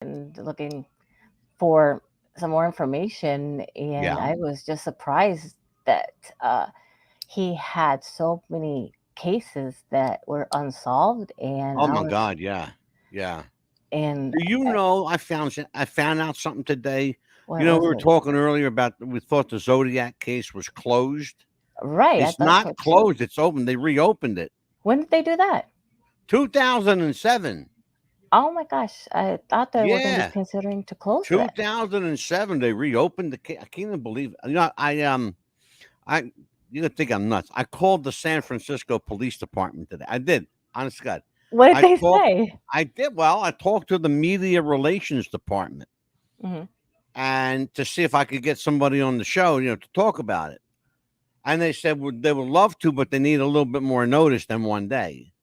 and looking for some more information, and Yeah. I was just surprised that he had so many cases that were unsolved, and Oh my God. Yeah. Yeah. and Do you know I found out something today. what You know, was we were it? talking earlier about we thought the Zodiac case was closed. Right, I It's thought not so too. closed. It's open. They reopened it. When did they do that? 2007. Oh my gosh, I thought they were going to be Yeah. considering to close it. 2007. They reopened the case. I can't even believe it. You know, I you gonna think I'm nuts. I called the San Francisco Police Department today. I did. Honest to God. What did I they talked say? I did. Well, I talked to the media relations department Hmm. and to see if I could get somebody on the show, to talk about it. And they said they would love to, but they need a little bit more notice than one day.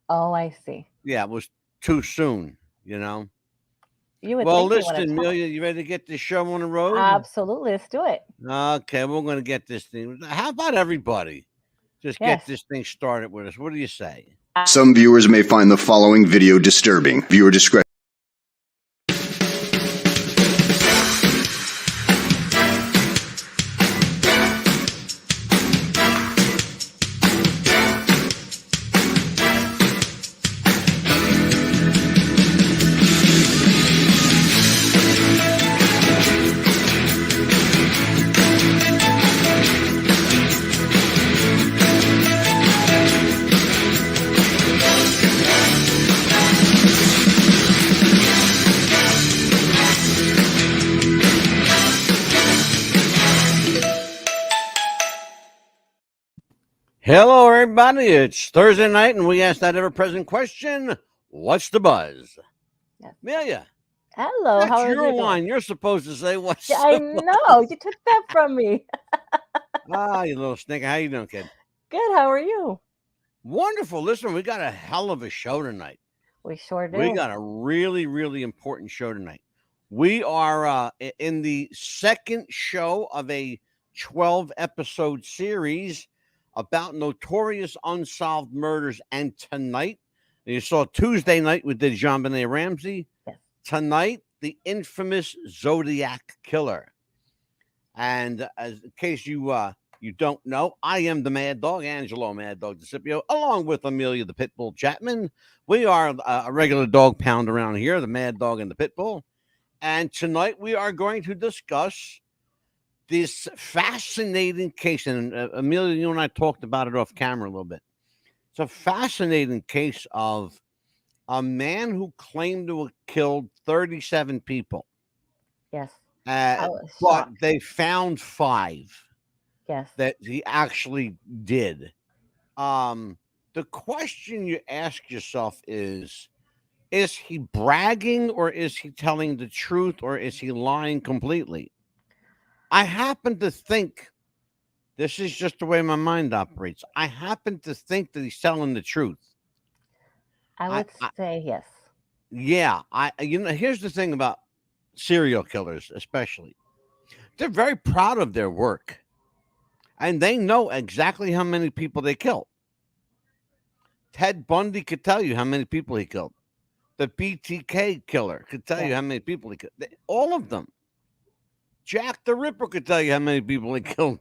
Oh, I see. Yeah, it was too soon. You would Well, think they want to listen, talk. Amelia, you ready to get this show on the road? Absolutely, let's do it. Okay, we're going to get this thing. How about everybody? Just get Yes. this thing started with us. What do you say? Some viewers may find the following video disturbing. Viewer discretion. Hello, everybody. It's Thursday night, and we ask that ever-present question: what's the buzz? Yes. Amelia, Hello, that's how are your you doing? line. You're supposed to say what's Yeah, I the buzz. know. You took that from me. You little stinker. How you doing, kid? Good, how are you? Wonderful. Listen, we got a hell of a show tonight. We sure We do. got a really, really important show tonight. We are in the second show of a 12-episode series about notorious unsolved murders. And tonight, you saw Tuesday night we did JonBenet Ramsey. Yes. Tonight, the infamous Zodiac killer. And as in case you don't know, I am the Mad Dog, Angelo Mad Dog DeCipio, along with Amelia the Pitbull Chapman. We are a regular dog pound around here, the Mad Dog and the Pitbull. And tonight we are going to discuss this fascinating case. And Amelia, you and I talked about it off camera a little bit. It's a fascinating case of a man who claimed to have killed 37 people. Yes. I was But shocked. they found 5 Yes. that he actually did. The question you ask yourself is he bragging, or is he telling the truth, or is he lying completely? I happen to think, this is just the way my mind operates, I happen to think that he's telling the truth. I would say yes. Yeah, here's the thing about serial killers, especially. They're very proud of their work, and they know exactly how many people they killed. Ted Bundy could tell you how many people he killed. The BTK killer could tell you how many people he killed. All of them. Jack the Ripper could tell you how many people he killed.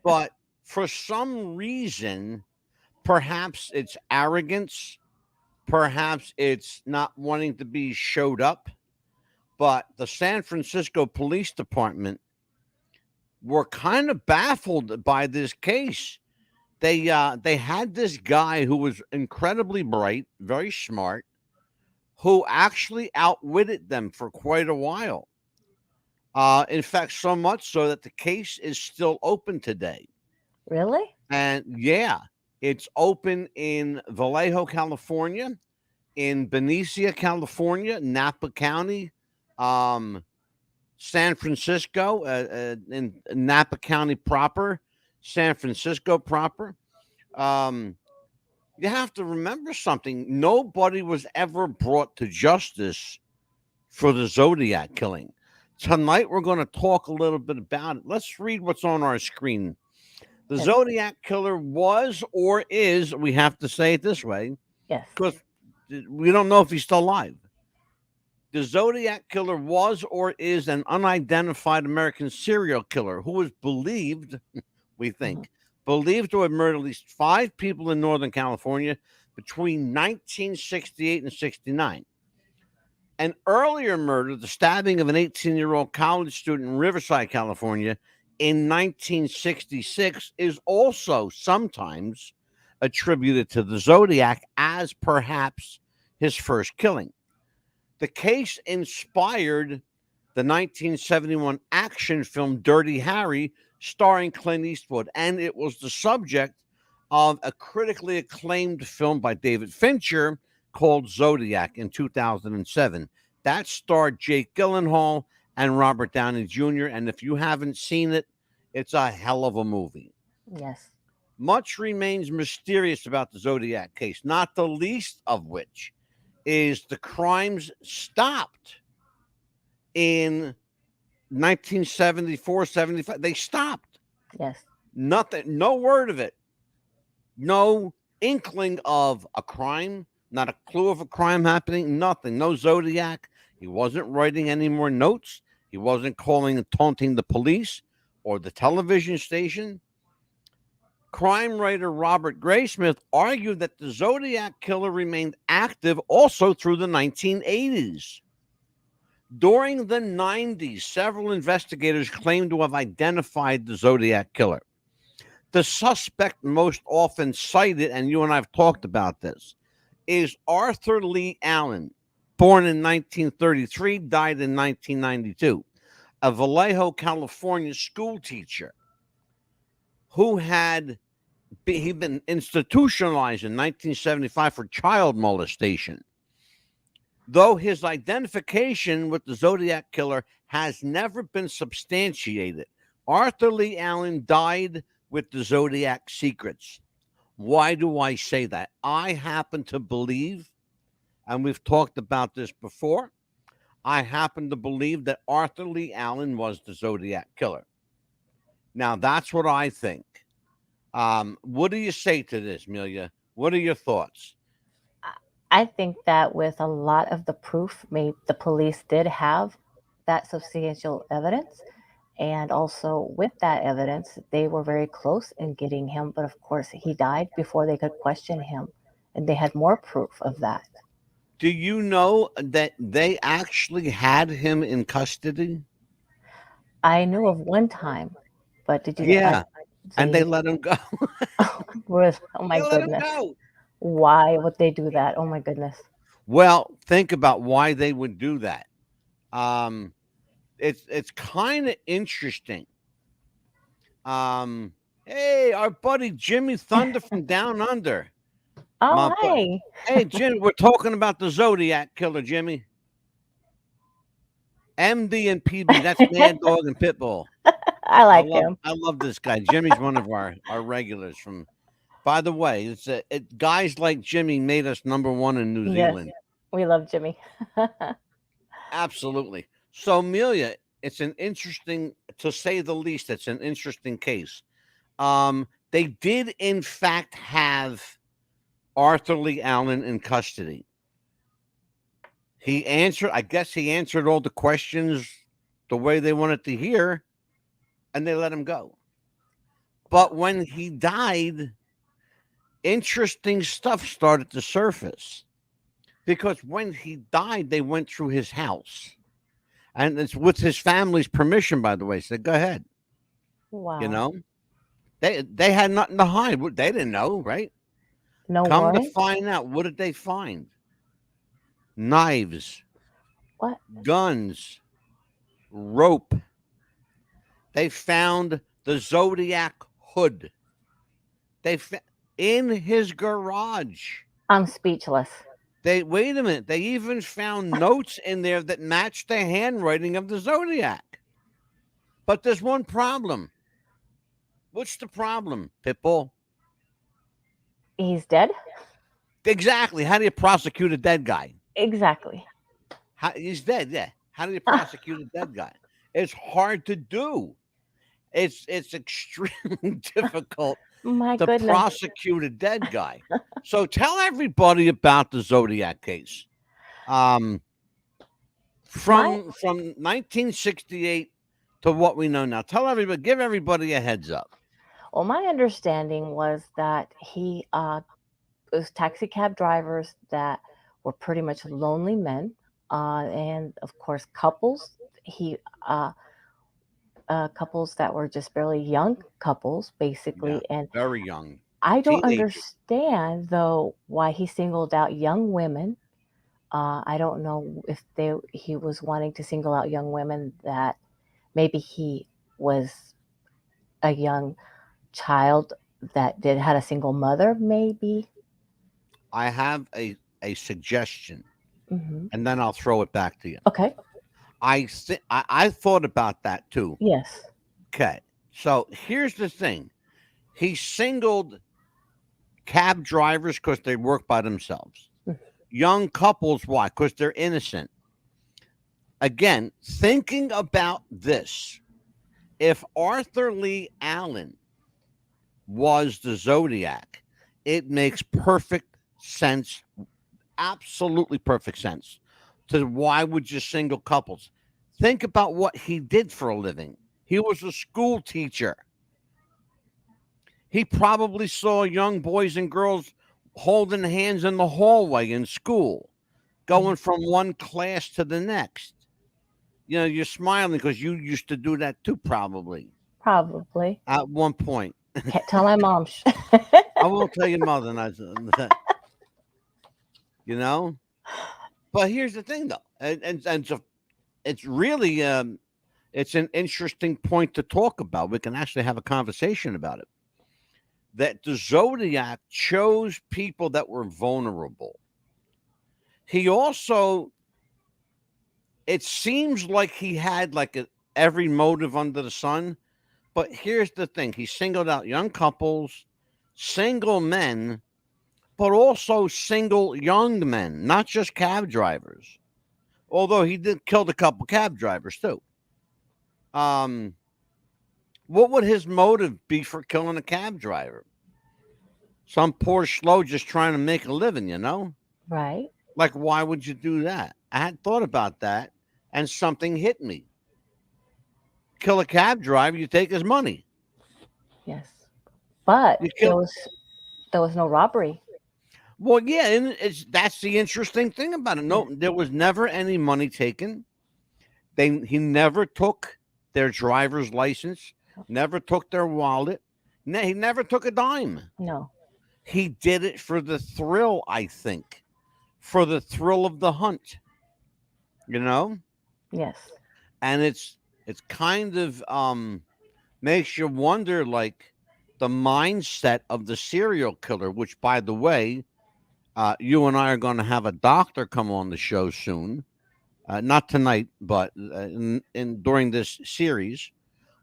But for some reason, perhaps it's arrogance, perhaps it's not wanting to be showed up, but the San Francisco Police Department were kind of baffled by this case. They had this guy who was incredibly bright, very smart, who actually outwitted them for quite a while. In fact, so much so that the case is still open today. Really? And yeah, it's open in Vallejo, California, in Benicia, California, Napa County, San Francisco, in Napa County proper, San Francisco proper. You have to remember something. Nobody was ever brought to justice for the Zodiac killing. Tonight, we're going to talk a little bit about it. Let's read what's on our screen. The Zodiac killer was, or is, we have to say it this way, Yes. because we don't know if he's still alive. The Zodiac killer was or is an unidentified American serial killer who is believed, we think, believed to have murdered at least 5 people in Northern California between 1968 and 69. An earlier murder, the stabbing of an 18-year-old college student in Riverside, California in 1966, is also sometimes attributed to the Zodiac as perhaps his first killing. The case inspired the 1971 action film Dirty Harry, starring Clint Eastwood, and it was the subject of a critically acclaimed film by David Fincher called Zodiac in 2007. That starred Jake Gyllenhaal and Robert Downey Jr., and if you haven't seen it, it's a hell of a movie. Yes. Much remains mysterious about the Zodiac case, not the least of which is the crimes stopped in 1974, 75. They stopped. Yes. Nothing, no word of it. No inkling of a crime, not a clue of a crime happening, nothing. No Zodiac. He wasn't writing any more notes. He wasn't calling and taunting the police or the television station. Crime writer Robert Graysmith argued that the Zodiac killer remained active also through the 1980s. During the 90s, several investigators claimed to have identified the Zodiac killer. The suspect most often cited, and you and I have talked about this, is Arthur Lee Allen, born in 1933, died in 1992, a Vallejo, California school teacher who had he'd been institutionalized in 1975 for child molestation. Though his identification with the Zodiac killer has never been substantiated, Arthur Lee Allen died with the Zodiac secrets. Why do I say that? I happen to believe, and we've talked about this before, I happen to believe that Arthur Lee Allen was the Zodiac killer. Now, that's what I think. What do you say to this, Amelia? What are your thoughts? I think that with a lot of the proof, the police did have that substantial evidence. And also with that evidence, they were very close in getting him. But of course, he died before they could question him. And they had more proof of that. Do you know that they actually had him in custody? I knew of one time, but did you? Yeah, and they you, let him go. oh my They let him goodness. go. Why would they do that? Oh my goodness. Well, think about why they would do that. It's kind of interesting. Hey, our buddy Jimmy Thunder from Down Under. Oh, hi. Hey, Jimmy, we're talking about the Zodiac killer, Jimmy. MD and PB, that's Mad Dog and Pitbull. I like him. I love this guy. Jimmy's one of our regulars from. By the way, guys like Jimmy made us #1 in New Zealand. We love Jimmy. Absolutely. So, Amelia, it's an interesting, to say the least, it's an interesting case. They did, in fact, have Arthur Lee Allen in custody. I guess he answered all the questions the way they wanted to hear, and they let him go. But when he died, interesting stuff started to surface. Because when he died, they went through his house. And it's with his family's permission, by the way. So go ahead. Wow. You know? They had nothing to hide. They didn't know, right? No Come warrant? to find out, what did they find? Knives. What? Guns. Rope. They found the Zodiac hood. In his garage. I'm speechless. Wait a minute. They even found notes in there that matched the handwriting of the Zodiac. But there's one problem. What's the problem, Pitbull? He's dead? Exactly. How do you prosecute a dead guy? Exactly. He's dead, yeah. How do you prosecute a dead guy? It's hard to do. It's extremely difficult to prosecute a dead guy. So tell everybody about the Zodiac case. My from 1968 to what we know now. Tell everybody, give everybody a heads up. my understanding was that he was taxi cab drivers that were pretty much lonely men, and of course couples. He couples that were just barely young couples, Yeah, basically. And very young I don't teenagers. understand though why he singled out young women. I don't know if he was wanting to single out young women that maybe he was a young child that did had a single mother, maybe. I have a suggestion, Hmm. and then I'll throw it back to you. Okay. I thought about that too. Yes. Okay, so here's the thing: he singled cab drivers because they work by themselves. Mm. Young couples, why? Because they're innocent. Again, thinking about this, if Arthur Lee Allen was the Zodiac, it makes perfect sense, absolutely perfect sense to why would you single couples. Think about what he did for a living. He was a school teacher. He probably saw young boys and girls holding hands in the hallway in school, going from one class to the next. You know, you're smiling because you used to do that too, probably Probably. at one point. Can't tell my mom. I won't tell your mother, you know. But here's the thing, though, and so it's really it's an interesting point to talk about. We can actually have a conversation about it. That the Zodiac chose people that were vulnerable. He also, it seems like he had like every motive under the sun. But here's the thing: he singled out young couples, single men, but also single young men, not just cab drivers. Although he did kill a couple cab drivers too. Um, what would his motive be for killing a cab driver? Some poor schlo just trying to make a living, you know? Right. Like, why would you do that? I had thought about that, and something hit me. Kill a cab driver, you take his money. Yes. But You kill. there was no robbery. Well, yeah, and that's the interesting thing about it. Yeah. No, there was never any money taken. He never took their driver's license, never took their wallet. He never took a dime. No. He did it for the thrill, I think, for the thrill of the hunt, you know? Yes. And it's kind of makes you wonder like the mindset of the serial killer, which by the way, you and I are going to have a doctor come on the show soon. Not tonight, but in during this series,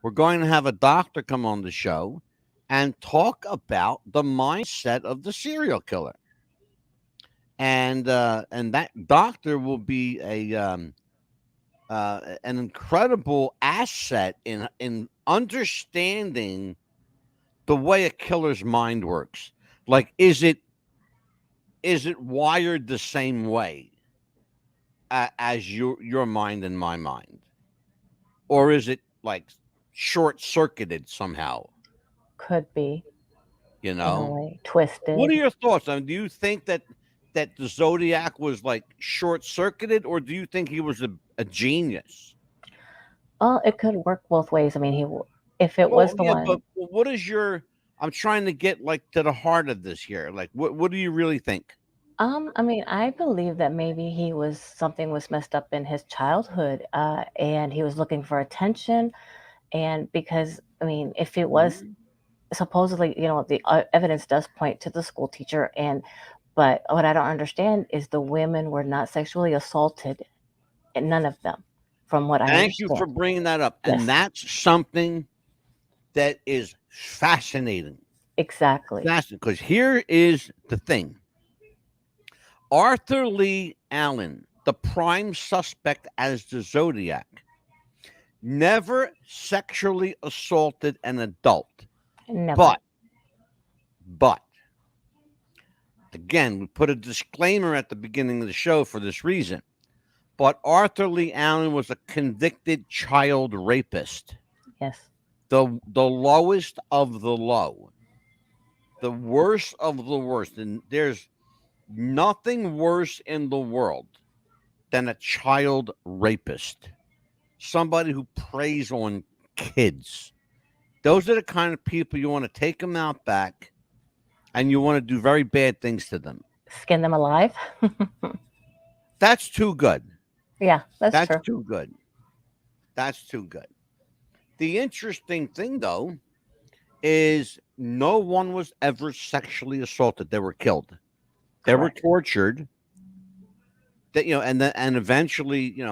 we're going to have a doctor come on the show and talk about the mindset of the serial killer. And that doctor will be an incredible asset in understanding the way a killer's mind works. Like, is it wired the same way as your mind and my mind, or is it like short circuited somehow? Could be You in a know, way what twisted. are your thoughts? I mean, do you think that the Zodiac was like short circuited, or do you think he was a genius? Well, it could work both ways. I mean, if it was Well, the yeah, but one. what is your? I'm trying to get like to the heart of this here. Like, what do you really think? I mean, I believe that maybe something was messed up in his childhood, and he was looking for attention. And because, I mean, if it was Mhm. supposedly, the evidence does point to the school teacher, but what I don't understand is the women were not sexually assaulted, and none of them, from what I Thank you for understand. bringing that up, and Yes, that's something that is fascinating. exactly. Fascinating, because here is the thing: Arthur Lee Allen, the prime suspect as the Zodiac, never sexually assaulted an adult. Never. But again, we put a disclaimer at the beginning of the show for this reason. But Arthur Lee Allen was a convicted child rapist. Yes. The lowest of the low. The worst of the worst. And there's nothing worse in the world than a child rapist. Somebody who preys on kids. Those are the kind of people you want to take them out back and you want to do very bad things to them. Skin them alive. That's too good. Yeah, that's That's true. too good. That's too good. The interesting thing, though, is no one was ever sexually assaulted. They were killed. They were Correct. tortured. That and eventually,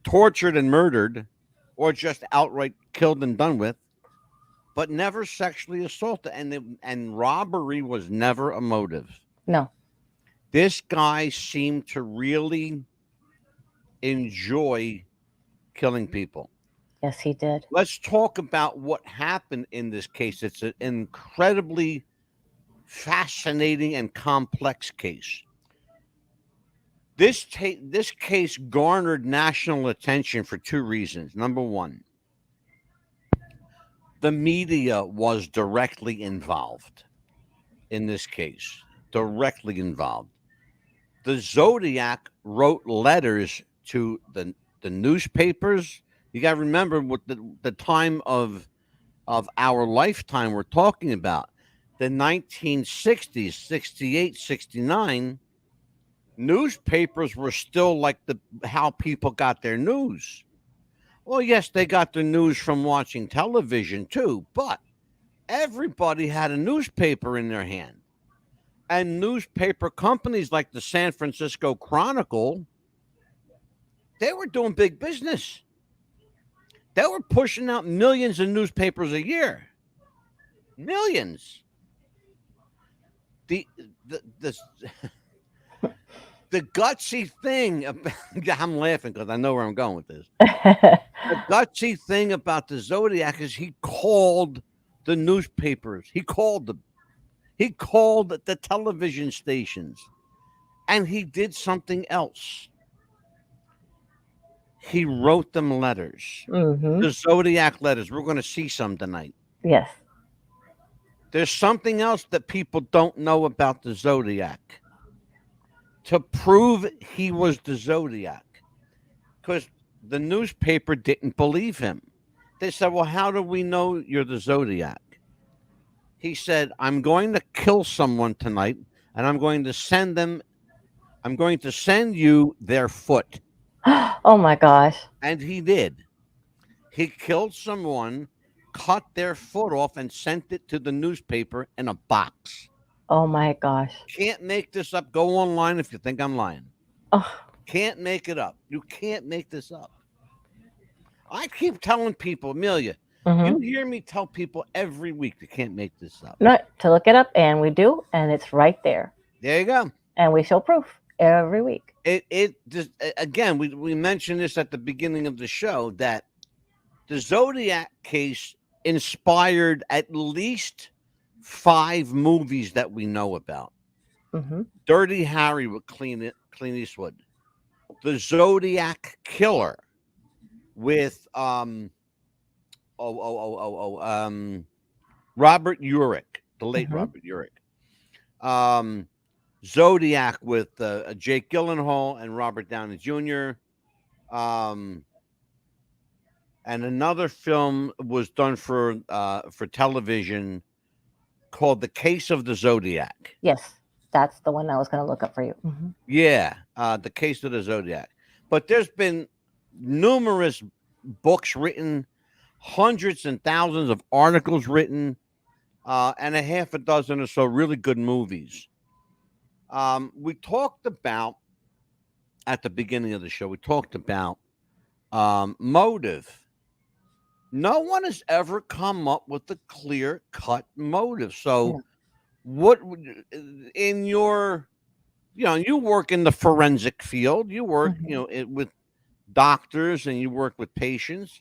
tortured and murdered, or just outright killed and done with, but never sexually assaulted. And robbery was never a motive. No. This guy seemed to really enjoy killing people. Yes, he did. Let's talk about what happened in this case. It's an incredibly fascinating and complex case. This case garnered national attention for two reasons. Number one, the media was directly involved in this case. Directly involved. The Zodiac wrote letters to the newspapers. You got to remember what the time of our lifetime we're talking about. The 1960s, 68, 69, newspapers were still like how people got their news. Well, yes, they got their news from watching television too, but everybody had a newspaper in their hand. And newspaper companies like the San Francisco Chronicle, they were doing big business. They were pushing out millions of newspapers a year. Millions. The gutsy thing about, I'm laughing because I know where I'm going with this. The gutsy thing about the Zodiac is he called the newspapers. He called them. He called the television stations. And he did something else. He wrote them letters. Mm-hmm. The Zodiac letters. We're going to see some tonight. Yes. There's something else that people don't know about the Zodiac. To prove he was the Zodiac, because the newspaper didn't believe him. They said, well, how do we know you're the Zodiac? He said, I'm going to kill someone tonight, and I'm going to send you their foot. Oh my gosh. And he did. He killed someone, cut their foot off, and sent it to the newspaper in a box. Oh my gosh. Can't make this up. Go online if you think I'm lying. Oh. Can't make it up. You can't make this up. I keep telling people, Amelia, you hear me tell people every week you can't make this up. No, to look it up, and we do, and it's right there. There you go. And we show proof every week. It just, again, we mentioned this at the beginning of the show that the Zodiac case inspired at least 5 movies that we know about. Mm-hmm. Dirty Harry with Clint Eastwood. The Zodiac Killer with Robert Urich, the late Robert Urich. Zodiac with Jake Gyllenhaal and Robert Downey Jr. And another film was done for television called The Case of the Zodiac. Yes, that's the one I was going to look up for you. Mm-hmm. Yeah, The Case of the Zodiac. But there's been numerous books written, hundreds and thousands of articles written, and a half a dozen or so really good movies. We talked about, at the beginning of the show, we talked about motive. No one has ever come up with a clear-cut motive. So what in your, you work in the forensic field, you work, with doctors and you work with patients.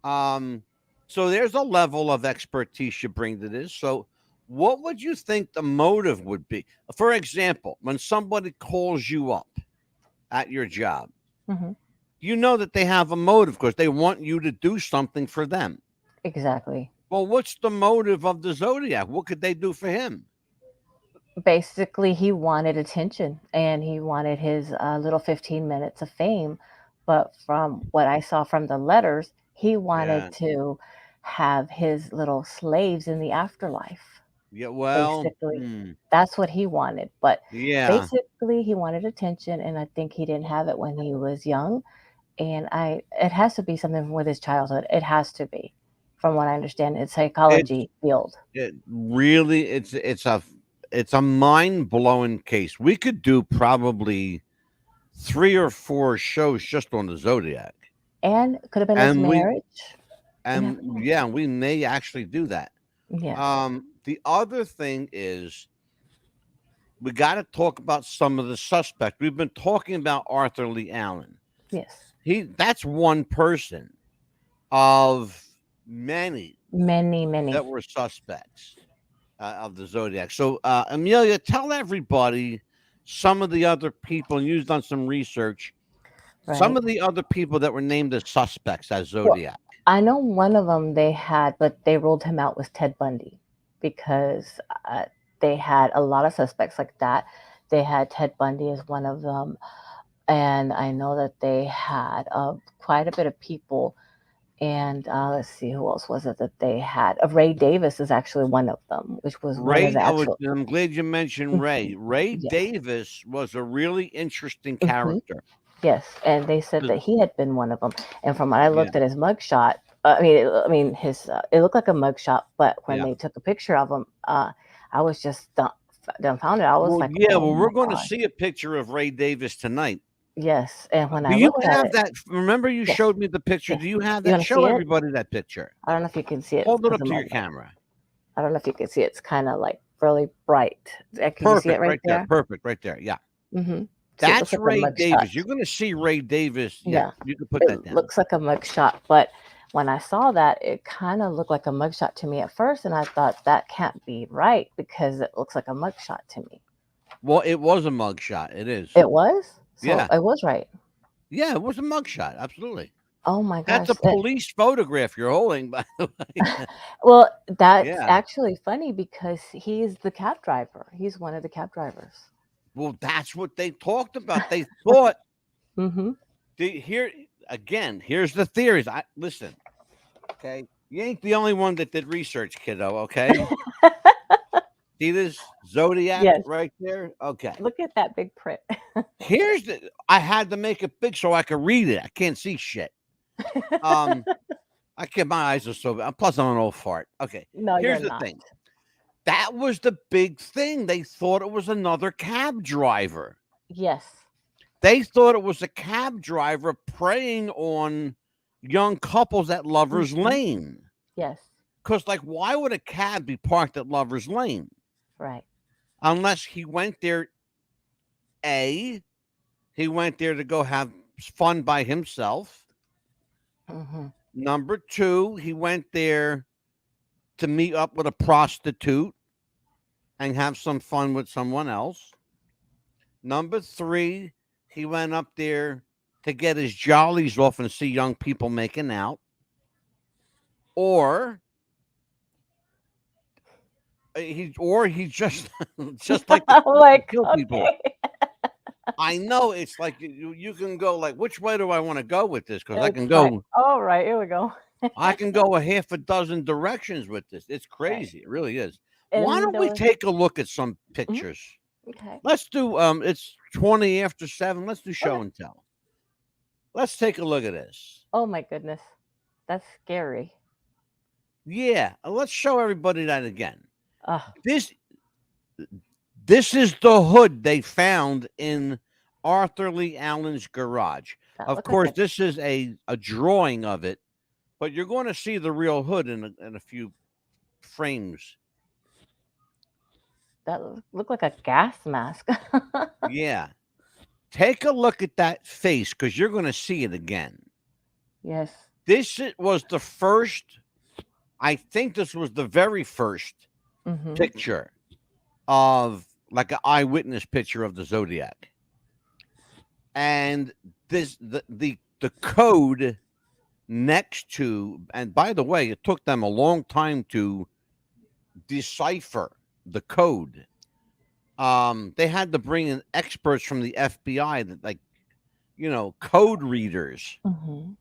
So there's a level of expertise you bring to this. So what would you think the motive would be? For example, when somebody calls you up at your job Hmm. You know that they have a motive because they want you to do something for them. Exactly. Well, what's the motive of the Zodiac? What could they do for him? Basically, he wanted attention and he wanted his little 15 minutes of fame. But from what I saw from the letters, he wanted Yeah. to have his little slaves in the afterlife. Yeah. Well, Basically, that's what he wanted. But yeah. basically, he wanted attention, and I think he didn't have it when he was young. And it has to be something with his childhood. It has to be, from what I understand, it's It's psychology field. it really it's a mind blowing case. We could do probably 3 or 4 shows just on the Zodiac, And could have been his and marriage. You never and know. yeah, we may actually do that. Yes. The other thing is we got to talk about some of the suspects. We've been talking about Arthur Lee Allen. Yes. That's one person of many Many, many. that were suspects of the Zodiac. So, Amelia, tell everybody some of the other people, and you've done some research, some Right. of the other people that were named as suspects as Well, Zodiac. I know one of them they had, but they ruled him out was Ted Bundy because they had a lot of suspects like that. They had Ted Bundy as one of them, and I know that they had quite a bit of people. And let's see, who else was it that they had? Ray Davis is actually one of them, which was one of Ray, the actual. I'm glad you mentioned Ray. Ray Yes. Davis was a really interesting Hmm. character. Yes, and they said that he had been one of them. And from what I Yeah, looked at his mugshot, I mean, his it looked like a mugshot, but when yeah. they took a picture of him, I was just dumbfounded. I was Well, like, yeah. "Oh Well, my we're going to gosh!" see a picture of Ray Davis tonight. Yes, and when Do I you looked at have it, that? Remember, you yes, showed me the picture. yes. Do you have You that? want to Show see it? everybody that picture. I don't know if you can see it Hold it because up of to my your light. camera. I don't know if you can see it. It's kind of like really bright. Can you see it Perfect, right right there. there? Perfect, right there. Yeah. Mm-hmm. See, it looks That's like a Ray mugshot. Davis. You're going to see Ray Davis. Yeah, Yeah, you can put that it down. looks like a mugshot, but when I saw that, it kind of looked like a mugshot to me at first, and I thought that can't be right because it looks like a mugshot to me. Well, it was a mugshot. It is. It was, so Yeah. I was right. Yeah, it was a mugshot. Absolutely. Oh my That's gosh! a police photograph you're holding, by the way. Well, that's Yeah. actually funny because he's the cab driver. He's one of the cab drivers. Well, that's what they talked about. They thought Mm-hmm. here again. Here's the theories. I listen. Okay, you ain't the only one that did research, kiddo. Okay, see this Zodiac Yes. right there. Okay, Look at that big print. here's the. I had to make it big so I could read it. I can't see shit. Um, I can't. My eyes are so. Plus, I'm an old fart. Okay, No, you're here's the not. thing. That was the big thing. They thought it was another cab driver. Yes. They thought it was a cab driver preying on young couples at Lover's Hmm. Lane. Yes. Because, like, why would a cab be parked at Lover's Lane? Right. Unless he went there, A, he went there to go have fun by himself. Mm-hmm. Number two, he went there to meet up with a prostitute and have some fun with someone else. Number three, he went up there to get his jollies off and see young people making out. Or he just just like to I'm like, kill people. okay. I know it's like you can go like, which way do I want to go with this? Because It's like, all right, here we go. I can go a half a dozen directions with this. It's Right. crazy. It really is. Why And don't there we was, take a look at some mhm, pictures? okay. Let's do it's 20 after 7. Let's do show Okay. and tell. Let's take a look at this. Oh my goodness. That's scary. Yeah, let's show everybody that again. Ugh, This this is the hood they found in Arthur Lee Allen's garage. that Of looked course, like this is a drawing of it, but you're going to see the real hood in a few frames. looked like a gas mask. Yeah. Take a look at that face because you're going to see it again. Yes. Was the first, I think this was the very first Mm-hmm. picture of like an eyewitness picture of the Zodiac. And the code next to, and by the way, it took them a long time to decipher the code. They had to bring in experts from the FBI that, like, code readers Hmm.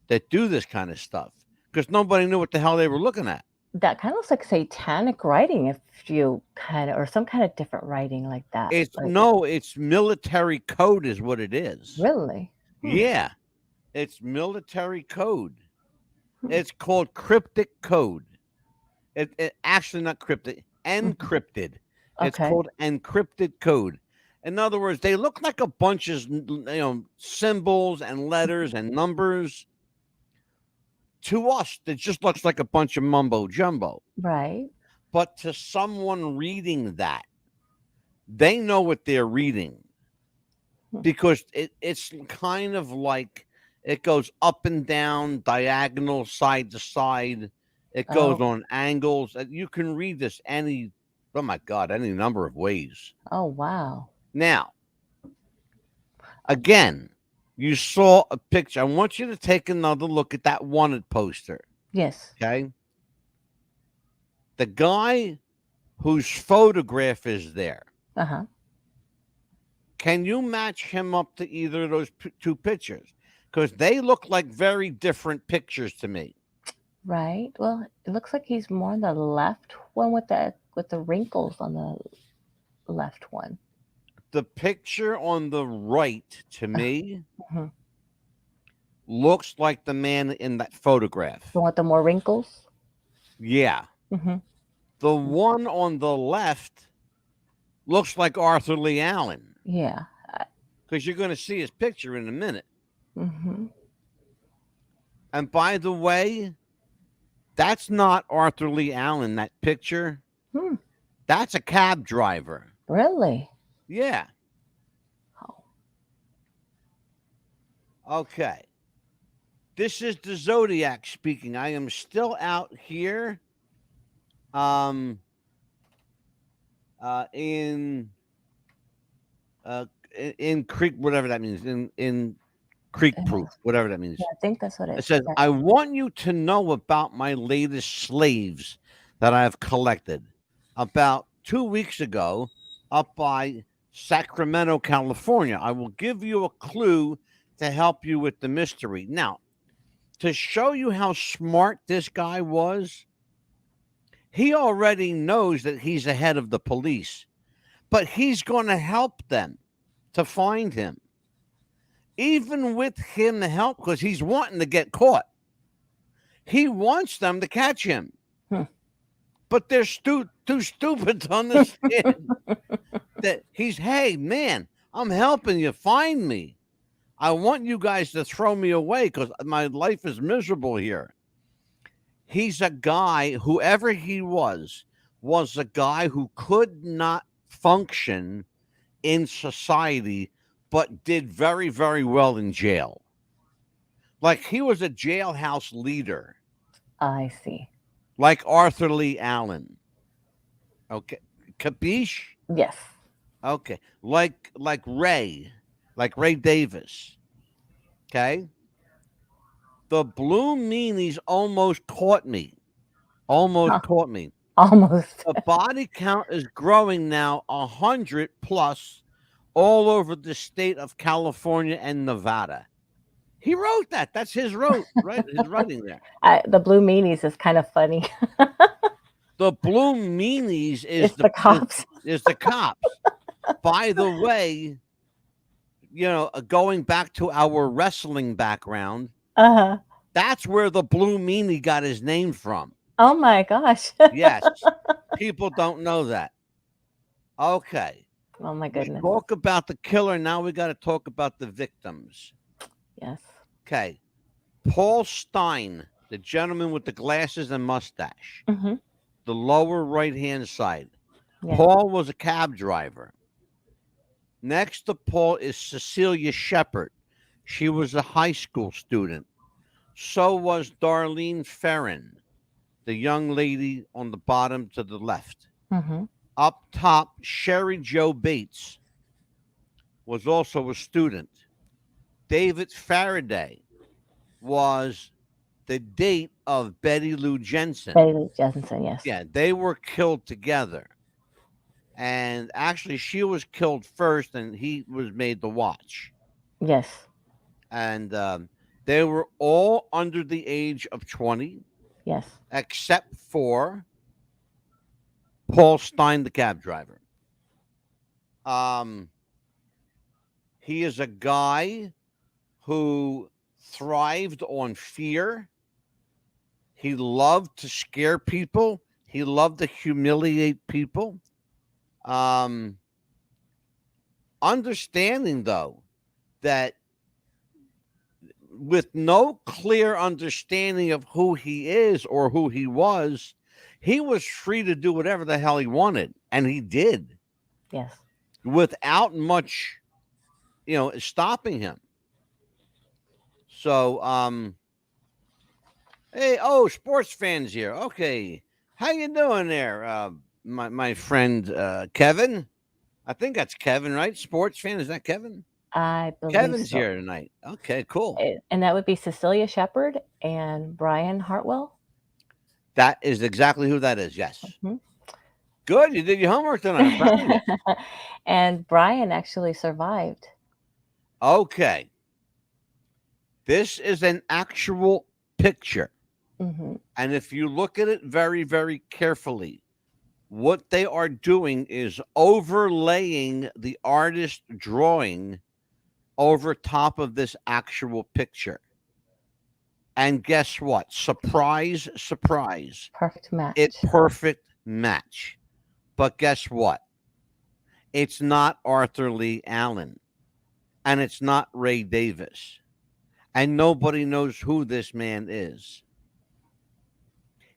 that do this kind of stuff, because nobody knew what the hell they were looking at. That kind of looks like satanic writing, if you kind of, or some kind of different writing like that. It's Like, no, it's military code is what it is. really? Hmm. Yeah, it's military code. Hmm. It's called cryptic code. It actually not cryptic, encrypted. It's Okay. called encrypted code. In other words, they look like a bunch of symbols and letters and numbers. To us, it just looks like a bunch of mumbo jumbo. Right. But to someone reading that, they know what they're reading, Hmm. because it's kind of like it goes up and down, diagonal, side to side. It goes Oh. on angles. You can read this oh my God, any number of ways. Oh, wow. Now, again, you saw a picture. I want you to take another look at that wanted poster. Yes. Okay. The guy whose photograph is there, Uh-huh. can you match him up to either of those two pictures? Because they look like very different pictures to me. Right. Well, it looks like he's more on the left one with the wrinkles on the left one. The picture on the right, to me, Hmm. looks like the man in that photograph. The one with the more wrinkles? Yeah. Hmm. The one on the left looks like Arthur Lee Allen, Yeah. because you're going to see his picture in a minute. Mm-hmm. And by the way, that's not Arthur Lee Allen, that picture. Hmm. That's a cab driver. Really? Yeah. Oh. Okay. This is the Zodiac speaking. I am still out here in Creek, whatever that means, in Creek Proof, whatever that means. Yeah, I think that's what It says, I want you to know about my latest slaves that I have collected. About 2 weeks ago, up by Sacramento, California. I will give you a clue to help you with the mystery. Now, to show you how smart this guy was, he already knows that he's ahead of the police, but he's going to help them to find him. Even with him to help, because he's wanting to get caught. He wants them to catch him. Hmm. But they're too stupid to understand that hey, man, I'm helping you find me. I want you guys to throw me away because my life is miserable here. He's a guy, whoever he was a guy who could not function in society, but did very, very well in jail. Like, he was a jailhouse leader. I see. Like Arthur Lee Allen. Okay. Capiche? Yes. Okay. Like Ray Davis. Okay. The Blue Meanies almost caught me. Caught me. Almost. The body count is growing now, 100 plus, all over the state of California and Nevada. He wrote that. That's his right? His writing there. The Blue Meanies is kind of funny. The Blue Meanies is the cops. Is the cops. By the way, going back to our wrestling background, Uh-huh. that's where the Blue Meanie got his name from. Oh my gosh. Yes. People don't know that. Okay. Oh my We goodness. talk about the killer. Now we got to talk about the victims. Yes. Okay. Paul Stein, the gentleman with the glasses and mustache, Mm-hmm. the lower right-hand side. Yeah. Paul was a cab driver. Next to Paul is Cecilia Shepard. She was a high school student. So was Darlene Ferrin, the young lady on the bottom to the left. Mm-hmm. Up top, Sherry Jo Bates was also a student. David Faraday was the date of Betty Lou Jensen. Bailey Jensen, yes. Yeah, they were killed together. And actually, she was killed first, and he was made to watch. Yes. And they were all under the age of 20, Yes. except for Paul Stein, the cab driver. He is a guy who thrived on fear. He loved to scare people. He loved to humiliate people. Understanding, though, that with no clear understanding of who he is or who he was free to do whatever the hell he wanted. And he did. Yes. Without much, stopping him. So, hey, sports fans here. Okay. How you doing there? My friend, Kevin. I think that's Kevin, right? Sports fan. Is that Kevin? I believe Kevin's so. here tonight. Okay, cool. And that would be Cecilia Shepard and Brian Hartwell. That is exactly who that is. Yes. Mm-hmm. Good. You did your homework tonight. I'm proud of you. And Brian actually survived. Okay. This is an actual picture. Mm-hmm. And if you look at it very, very carefully, what they are doing is overlaying the artist drawing over top of this actual picture. And guess what? Surprise, surprise. Perfect match. It's perfect match. But guess what? It's not Arthur Lee Allen. And it's not Ray Davis. And nobody knows who this man is.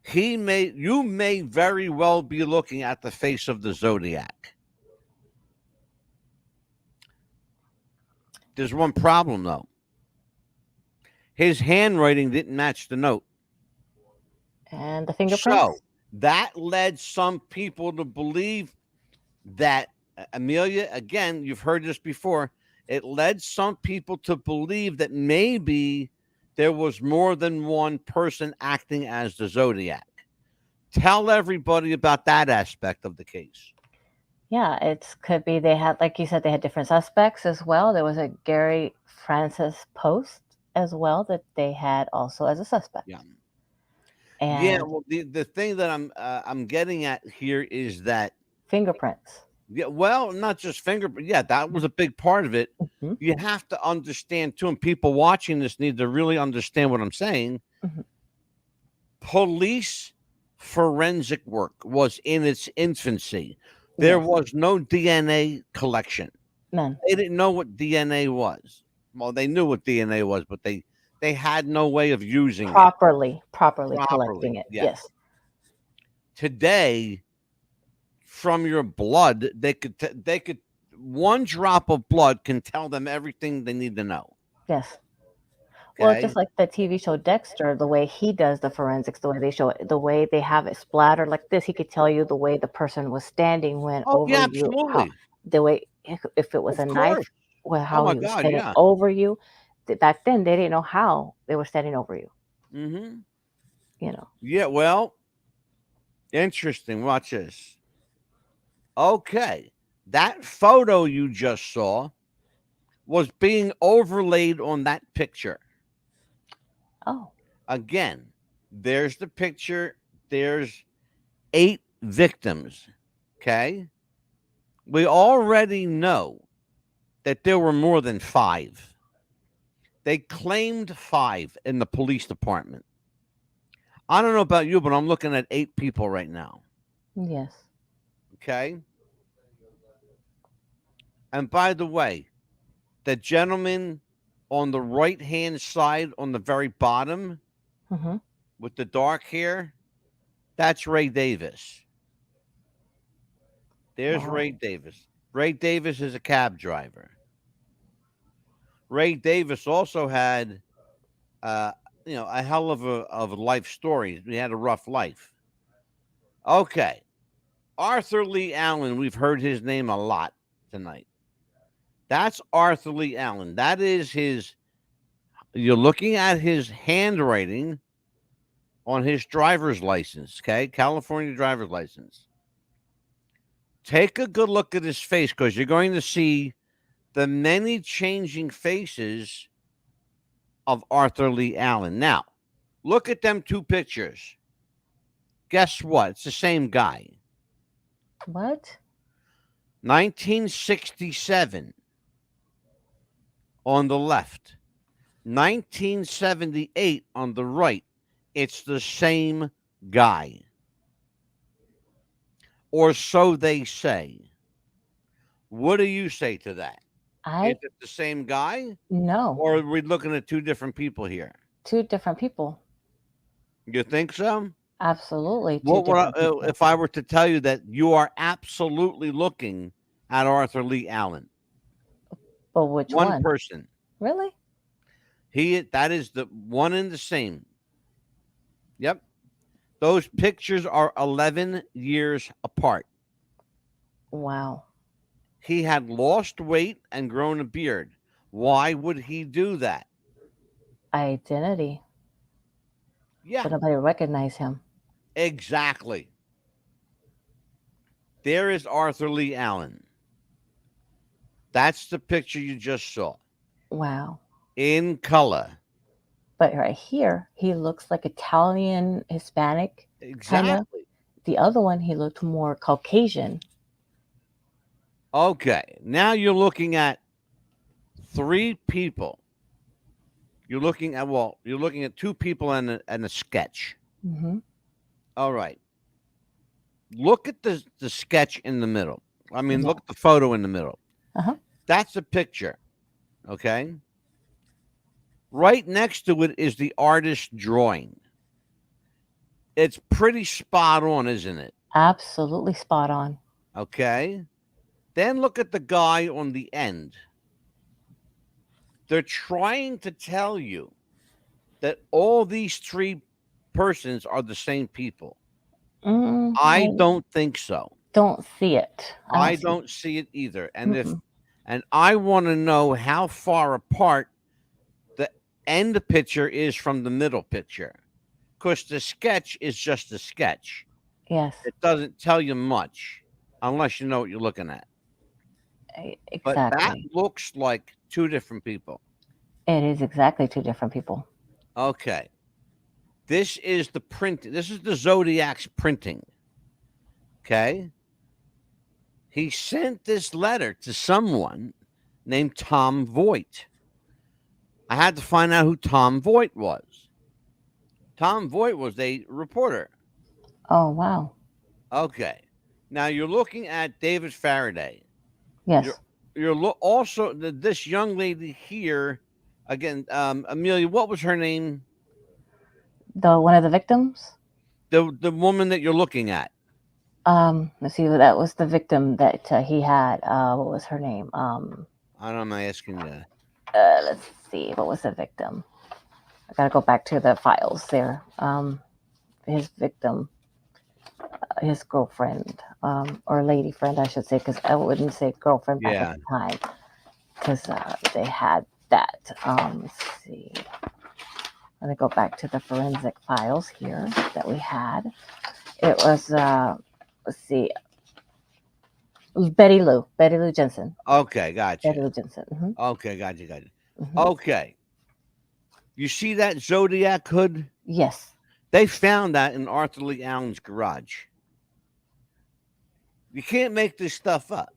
You may very well be looking at the face of the Zodiac. There's one problem, though. His handwriting didn't match the note. And the fingerprints? So that led some people to believe that, Amelia, again, you've heard this before, it led some people to believe that maybe there was more than one person acting as the Zodiac. Tell everybody about that aspect of the case. Yeah, it could be they had, like you said, they had different suspects as well. There was a Gary Francis Post as well that they had also as a suspect. Yeah. And yeah. Well, the thing that I'm getting at here is that fingerprints. Yeah. Well, not just fingerprint. Yeah, that was a big part of it. Mm-hmm. You have to understand too, and people watching this need to really understand what I'm saying. Mm-hmm. Police forensic work was in its infancy. There was no DNA collection. None. They didn't know what DNA was. Well, they knew what DNA was, but they had no way of using properly collecting it. Yeah. Yes. Today, from your blood, they could one drop of blood can tell them everything they need to know. Yes. Okay? Well, just like the TV show Dexter, the way he does the forensics, the way they show it, the way they have it splattered like this, he could tell you the way the person was standing when over yeah, you. absolutely. The way, if it was a knife, how he was standing yeah. over you. Back then, they didn't know how they were standing over you. Mm-hmm. Yeah, well, interesting. Watch this. Okay. That photo you just saw was being overlaid on that picture. Oh. Again, there's the picture. There's 8 victims. Okay. We already know that there were more than 5. They claimed 5 in the police department. I don't know about you, but I'm looking at 8 people right now. Yes. Okay. And by the way, the gentleman on the right-hand side on the very bottom with the dark hair, that's Ray Davis. There's Ray Davis. Ray Davis is a cab driver. Ray Davis also had, a hell of a life story. He had a rough life. Okay. Arthur Lee Allen, we've heard his name a lot tonight. That's Arthur Lee Allen. That is his You're looking at his handwriting on his driver's license, okay? California driver's license. Take a good look at his face because you're going to see the many changing faces of Arthur Lee Allen. Now, look at them two pictures. Guess what? It's the same guy. What? 1967 on the left, 1978 on the right. It's the same guy. Or so they say. What do you say to that? Is I it the same guy? no. Or are we looking at two different people here? Two different people. You think so? Absolutely two What would different people. if I were to tell you that you are absolutely looking at Arthur Lee Allen? But which One one? person. Really? That is the one and the same. Yep. Those pictures are 11 years apart. Wow. He had lost weight and grown a beard. Why would he do that? Identity. Yeah, So nobody recognize him. exactly. There is Arthur Lee Allen. That's the picture you just saw Wow. in color. But right here, he looks like Italian, Hispanic, kind of. Exactly. The other one, he looked more Caucasian. Okay, now you're looking at three people. You're looking at two people and a sketch. Hmm. All right. Look at the sketch in the middle. I mean, Yeah. look at the photo in the middle. Uh-huh. That's a picture. Okay. Right next to it is the artist's drawing. It's pretty spot on, isn't it? Absolutely spot on. Okay. Then look at the guy on the end. They're trying to tell you that all these three persons are the same people. I don't think so. don't see it. I see- don't see it either. And Mm-mm. I want to know how far apart the end picture is from the middle picture. Because the sketch is just a sketch. Yes, It doesn't tell you much unless you know what you're looking at. But that exactly. looks like two different people. It is exactly two different people. Okay. This is the printing. This is the Zodiac's printing. Okay. He sent this letter to someone named Tom Voigt. I had to find out who Tom Voigt was. Tom Voigt was a reporter. Oh, wow. Okay. Now you're looking at David Faraday. Yes. Also this young lady here again, Amelia. What was her name? One of the victims? The woman that you're looking at. Let's see. That was the victim that he had. What was her name? I don't know. I'm asking you. Let's see. What was the victim? I gotta go back to the files there. His victim, his girlfriend, or lady friend, I should say, because I wouldn't say girlfriend back Yeah. at the time, because they had that. Let's see. Let me go back to the forensic files here that we had. It was let's see, Betty Lou Jensen. Okay, gotcha. Betty Lou Jensen. Mm-hmm. Okay, gotcha. Mm-hmm. Okay. You see that Zodiac hood? Yes. They found that in Arthur Lee Allen's garage. You can't make this stuff up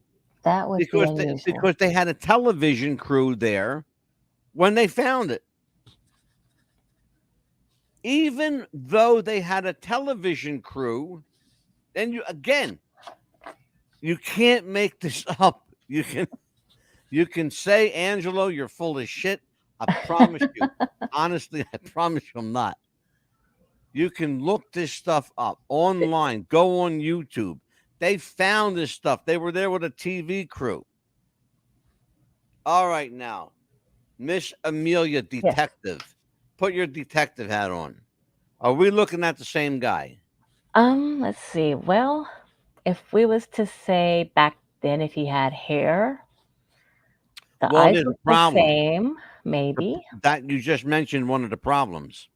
That was unusual. because they had a television crew there when they found it. Even though they had a television crew, and you can't make this up. You can say, Angelo, you're full of shit. I promise you. Honestly, I promise you I'm not. You can look this stuff up online. Go on YouTube. They found this stuff. They were there with a TV crew. All right, now, Miss Amelia, detective. Yes. Put your detective hat on. Are we looking at the same guy? Let's see. Well, if we was to say back then, if he had hair, the eyes look the same. Maybe. That you just mentioned one of the problems.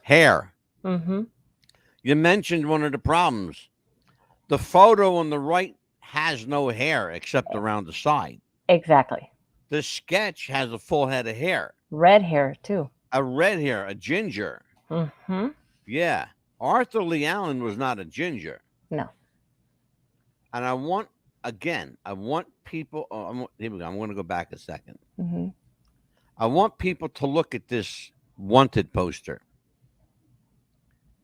Hair. Mm-hmm. You mentioned one of the problems. The photo on the right has no hair except around the side. Exactly. The sketch has a full head of hair. Red hair too. A red hair, a ginger. Mm-hmm. Yeah. Arthur Lee Allen was not a ginger. No. And I want people. Oh, here we go. I'm going to go back a second. Mm-hmm. I want people to look at this wanted poster.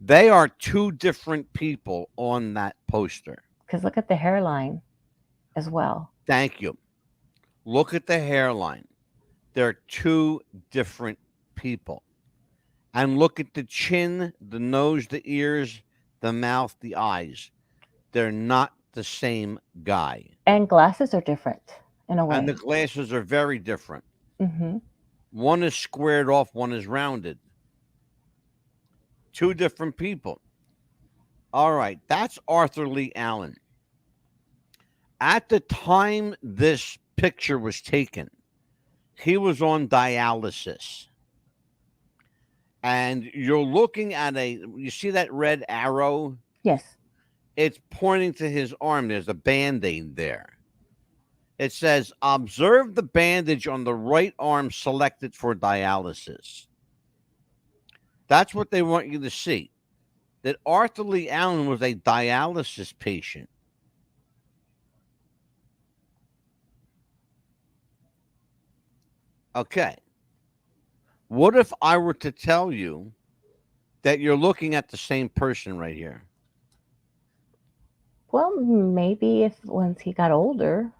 They are two different people on that poster. Because look at the hairline as well. Thank you. Look at the hairline. They're two different people. And look at the chin, the nose, the ears, the mouth, the eyes. They're not the same guy. And glasses are different in a way. And the glasses are very different. Mm-hmm. One is squared off, one is rounded. Two different people. All right, that's Arthur Lee Allen. At the time this picture was taken, he was on dialysis. And you're looking at you see that red arrow? Yes. It's pointing to his arm. There's a Band-Aid there. It says, observe the bandage on the right arm selected for dialysis. That's what they want you to see. That Arthur Lee Allen was a dialysis patient. Okay. What if I were to tell you that you're looking at the same person right here? Well, maybe if once he got older,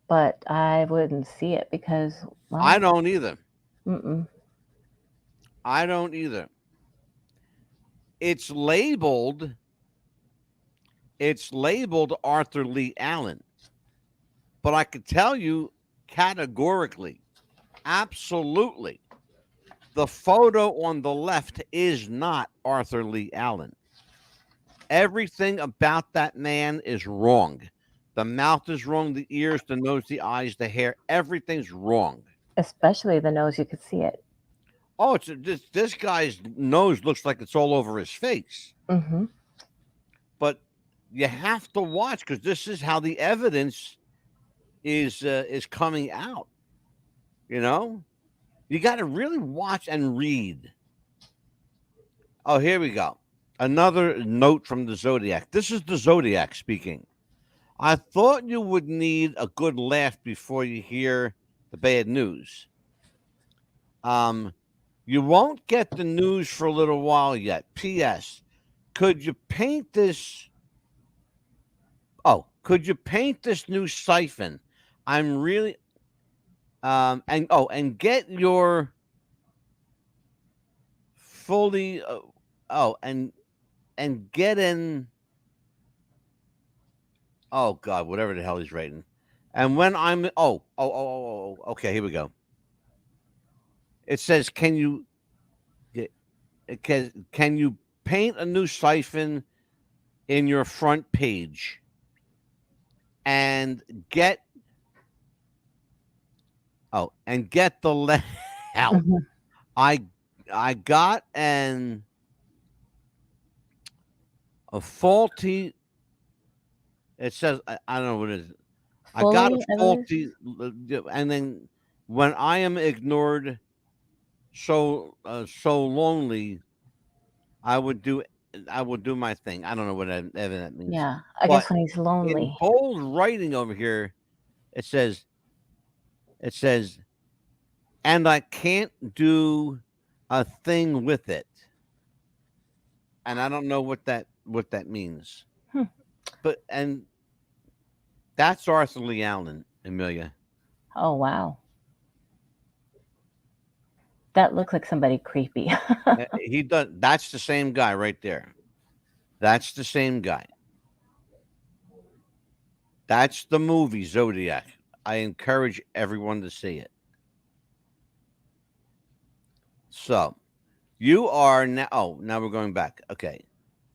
but I wouldn't see it because I don't either. Mm-mm. I don't either. It's labeled Arthur Lee Allen. But I could tell you categorically, absolutely, the photo on the left is not Arthur Lee Allen. Everything about that man is wrong. The mouth is wrong, the ears, the nose, the eyes, the hair, everything's wrong. Especially the nose, you could see it. Oh, this guy's nose looks like it's all over his face. Mm-hmm. But you have to watch because this is how the evidence is coming out. You know, you got to really watch and read. Oh, here we go. Another note from the Zodiac. This is the Zodiac speaking. I thought you would need a good laugh before you hear the bad news. You won't get the news for a little while yet. P.S. Could you paint this? Oh, could you paint this new siphon? I'm really and get your fully and get in. Oh God, whatever the hell he's writing. And when I'm okay, here we go. It says, can you paint a new siphon in your front page and get the layout. Mm-hmm. I got a faulty. It says I don't know what it is. I got a faulty, and then when I am ignored, so lonely, I would do my thing. I don't know what that means. Yeah, I guess when he's lonely. In bold writing over here, it says, and I can't do a thing with it, and I don't know what that means. But that's Arthur Lee Allen, Amelia. Oh wow, that looks like somebody creepy. He does. That's the same guy right there. That's the same guy. That's the movie Zodiac. I encourage everyone to see it. So you are now. Oh, now we're going back. Okay,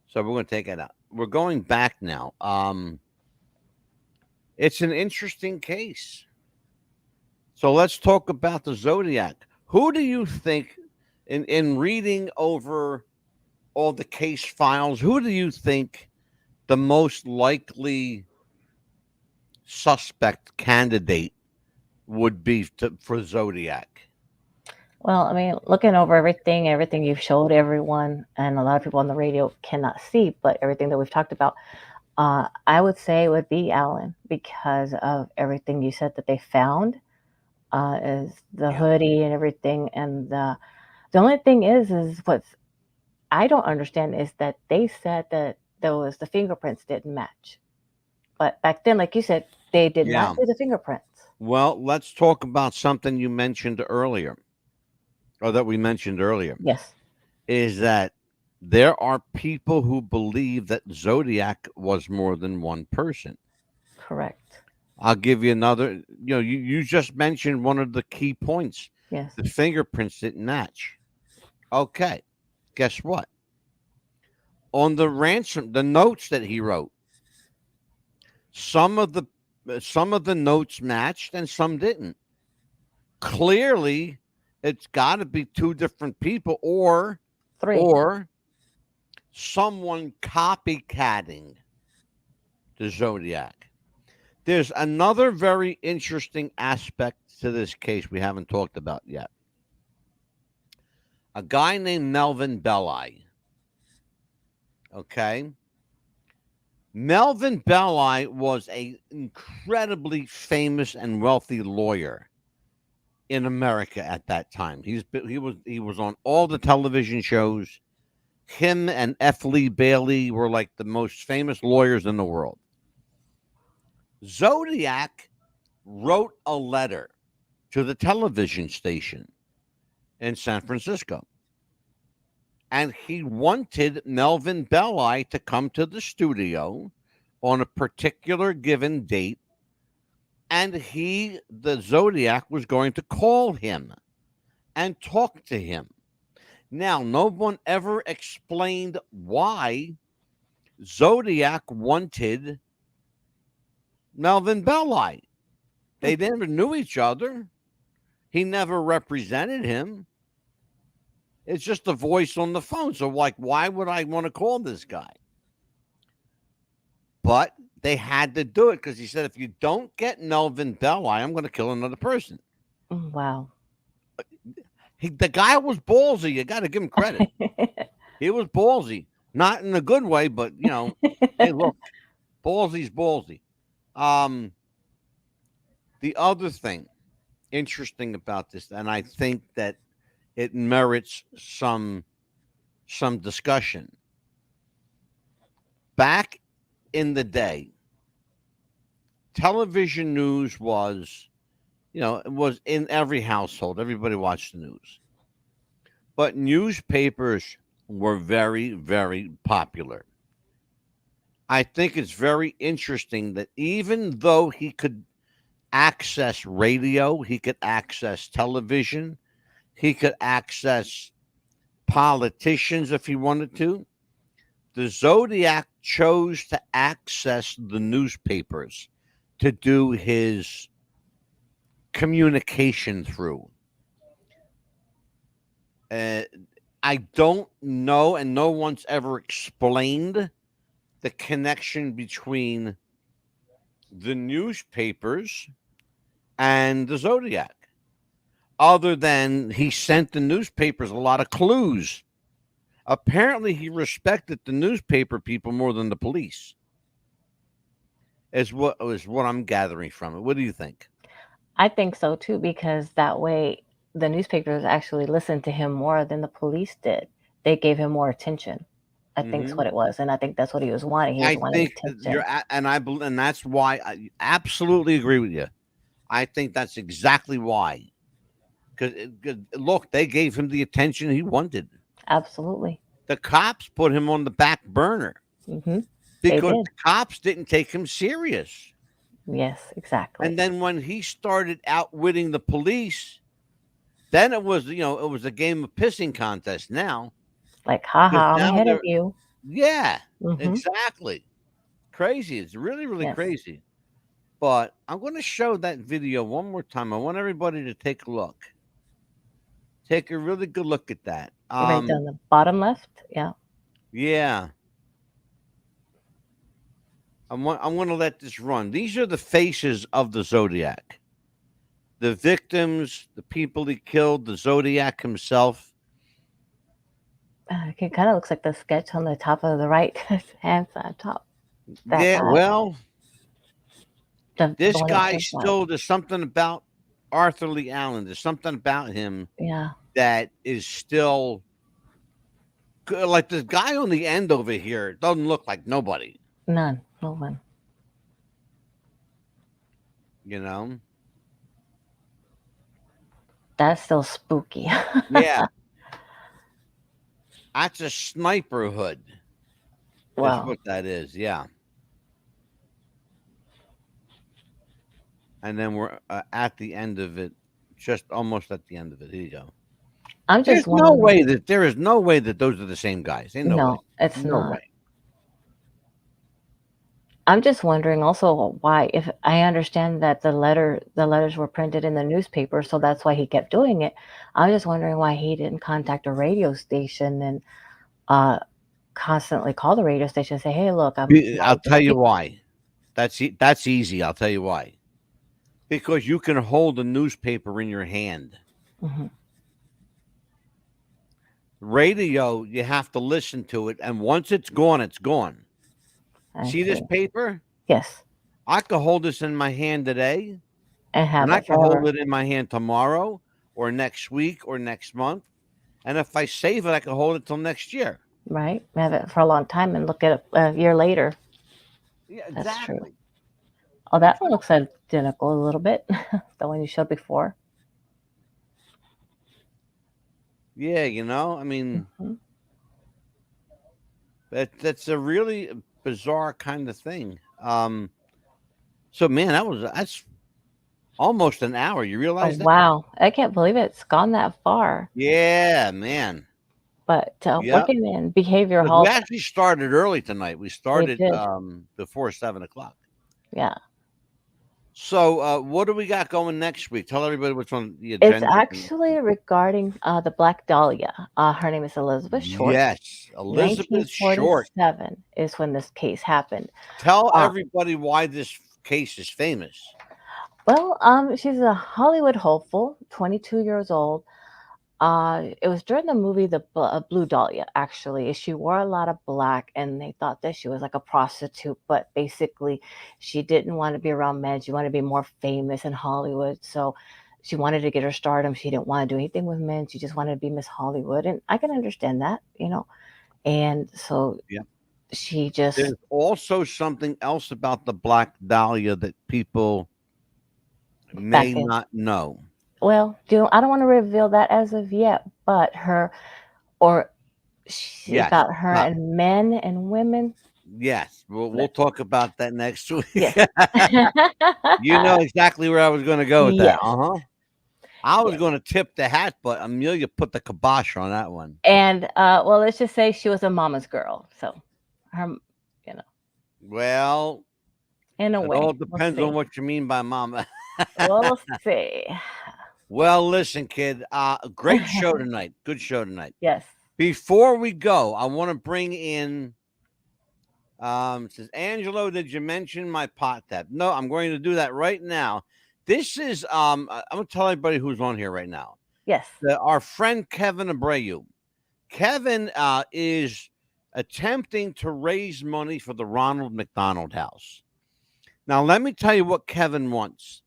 so we're going to take it out. We're going back now. It's an interesting case. So let's talk about the Zodiac. Who do you think, in reading over all the case files, who do you think the most likely suspect candidate would be for Zodiac? Well, I mean, looking over everything you've showed everyone, and a lot of people on the radio cannot see, but everything that we've talked about, I would say it would be Alan because of everything you said that they found, is the Yeah. hoodie and everything, and the only thing is what's I don't understand is that they said that the fingerprints didn't match, but back then, like you said, they did not Yeah. do the fingerprints. Well, let's talk about something you mentioned earlier, or that we mentioned earlier, Yes, is that there are people who believe that Zodiac was more than one person. correct. I'll give you another. You just mentioned one of the key points. Yes, The fingerprints didn't match. Okay. Guess what? On the notes that he wrote, some of the notes matched and some didn't. Clearly, it's got to be two different people, or three. or someone copycatting the Zodiac. There's another very interesting aspect to this case we haven't talked about yet. A guy named Melvin Belli. Okay. Melvin Belli was an incredibly famous and wealthy lawyer in America at that time. He was on all the television shows. Him and F. Lee Bailey were like the most famous lawyers in the world. Zodiac wrote a letter to the television station in San Francisco, and he wanted Melvin Belli to come to the studio on a particular given date, and the Zodiac, was going to call him and talk to him. Now, no one ever explained why Zodiac wanted Melvin Belli. They never knew each other. He never represented him. It's just a voice on the phone. So, like, why would I want to call this guy? But they had to do it because he said, if you don't get Melvin Belli, I'm going to kill another person. Wow. The guy was ballsy. You got to give him credit. He was ballsy. Not in a good way, but, hey, look, ballsy's ballsy. The other thing interesting about this, and I think that it merits some discussion. Back in the day, television news was, it was in every household. Everybody watched the news. But newspapers were very, very popular. I think it's very interesting that even though he could access radio, he could access television, he could access politicians if he wanted to, the Zodiac chose to access the newspapers to do his communication through. I don't know, and no one's ever explained the connection between the newspapers and the Zodiac, other than he sent the newspapers a lot of clues. Apparently, he respected the newspaper people more than the police, is what I'm gathering from it. What do you think? I think so too, because that way the newspapers actually listened to him more than the police did. They gave him more attention. I think that's Mm-hmm. what it was, and I think that's what he was wanting. He was I wanting think attention. and that's why I absolutely agree with you. I think that's exactly why. Because look, they gave him the attention he wanted. Absolutely. The cops put him on the back burner Hmm. They because did. the cops didn't take him serious. Yes, exactly. And then when he started outwitting the police, then it was a game of pissing contest now. Like, Because haha, I'm now ahead of they're you. yeah, Hmm. exactly. Crazy. It's really, really Yes. crazy. But I'm going to show that video one more time. I want everybody to take a look. Take a really good look at that. Right down the bottom left. Yeah. Yeah. I'm going to let this run. These are the faces of the Zodiac. The victims, the people he killed, the Zodiac himself. It kind of looks like the sketch on the top of the right hand side top. That Yeah, guy. well, The this one that guy jumps out. still, there's something about Arthur Lee Allen. There's something about him Yeah. that is still like this guy on the end over here doesn't look like nobody, None. No one. you know? That's still spooky. Yeah. That's a sniper hood. That's Wow. what that is. Yeah. And then we're at the end of it, just almost at the end of it. Here you go. I'm There's just no wondering. way that there is no way that those are the same guys. Ain't no way. No, it's No not. way. I'm just wondering also why, if I understand that the letters were printed in the newspaper, so that's why he kept doing it. I'm just wondering why he didn't contact a radio station and uh constantly call the radio station and say, "Hey, look, I'll tell you why. That's easy. I'll tell you why. Because you can hold a newspaper in your hand. Mhm. Radio, you have to listen to it, and once it's gone, it's gone. I See this see. paper? Yes, I could hold this in my hand today, and have and I it could hold forever, it in my hand tomorrow or next week or next month. And if I save it, I can hold it till next year. right? Have it for a long time and look at it a year later. Yeah, That's true. exactly. Oh, that one looks identical a little bit. The one you showed before. Yeah, you know, I mean, Mhm. that's a really bizarre kind of thing. So man, that's almost an hour. You Oh, realize that? wow. I can't believe it's gone that far. Yeah, man. But Yep. working in behavior 'Cause we health, actually started early tonight. We we started did. before 7 o'clock. Yeah. So what do we got going next week? Tell everybody what's on the It's agenda. actually regarding the Black Dahlia. Her name is Elizabeth Short. Yes, Elizabeth Short. 1947 is when this case happened. Tell everybody why this case is famous. Well, she's a Hollywood hopeful, 22 years old. It was during the movie Blue Dahlia, actually. She wore a lot of black, and they thought that she was like a prostitute, but basically, she didn't want to be around men. She wanted to be more famous in Hollywood. So she wanted to get her stardom. She didn't want to do anything with men. She just wanted to be Miss Hollywood. And I can understand that, you know. And so Yeah. she just, There's also something else about the Black Dahlia that people may back in, not know. well, I don't want to reveal that as of yet, but Yes. about her and men and women. Yes. We'll talk about that next week. Yes. You know exactly where I was going to go with Yes. that. Uh-huh. I was Yes. going to tip the hat, but Amelia put the kibosh on that one. And well, let's just say she was a mama's girl. So her, you know, Well, in a it way. all We'll depends see. on what you mean by mama. We'll see. Well, listen, kid. Great show tonight. Good show tonight. Yes. Before we go, I want to bring in says Angelo, did you mention my pot tap? No, I'm going to do that right now. This is I'm gonna tell everybody who's on here right now. Yes. Our friend Kevin Abreu. Kevin is attempting to raise money for the Ronald McDonald House. Now, let me tell you what Kevin wants.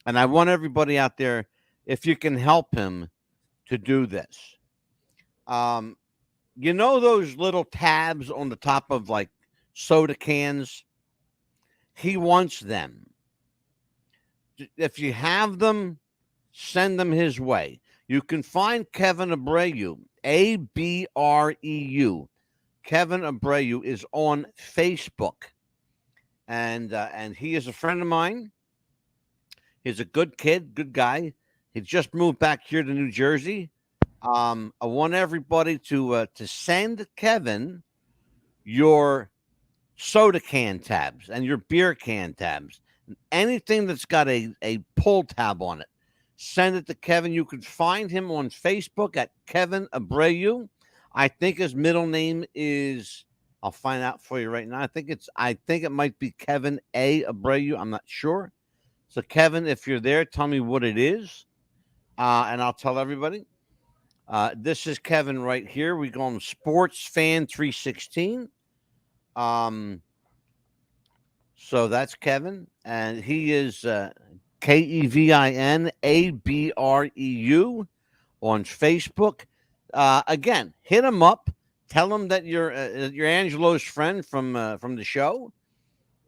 And I want everybody out there, if you can help him to do this. You know those little tabs on the top of like soda cans? He wants them. If you have them, send them his way. You can find Kevin Abreu, Abreu. Kevin Abreu is on Facebook, and he is a friend of mine. He's a good kid, good guy. He just moved back here to New Jersey. I want everybody to send Kevin your soda can tabs and your beer can tabs. anything that's got a pull tab on it, send it to Kevin. You can find him on Facebook at Kevin Abreu. I think his middle name is, I'll find out for you right now. I think it might be Kevin A. Abreu. I'm not sure. So Kevin, if you're there, tell me what it is. And I'll tell everybody. This is Kevin right here. We call him Sports Fan 316. So that's Kevin, and he is KEVIN ABREU on Facebook. Again, hit him up. Tell him that you're Angelo's friend from the show,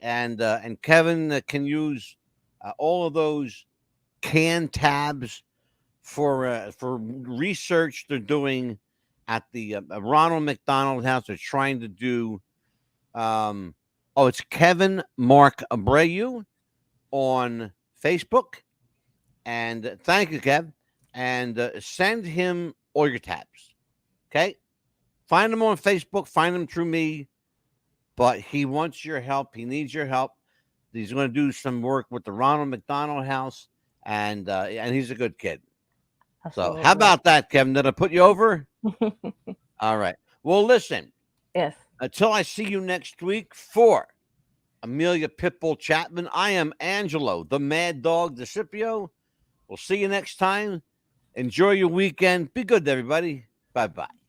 and Kevin can use all of those can tabs for research they're doing at the Ronald McDonald House. They're trying to do. It's Kevin Mark Abreu on Facebook. And thank you, Kev. And send him all your tabs. Okay? Find him on Facebook. Find him through me. But he wants your help. He needs your help. He's going to do some work with the Ronald McDonald House. And he's a good kid. Absolutely. So how about that, Kevin? Did I put you over? All right. Well, listen. Yes. Until I see you next week for Amelia Pitbull Chapman, I am Angelo, the Mad Dog DeCipio. We'll see you next time. Enjoy your weekend. Be good, everybody. Bye-bye.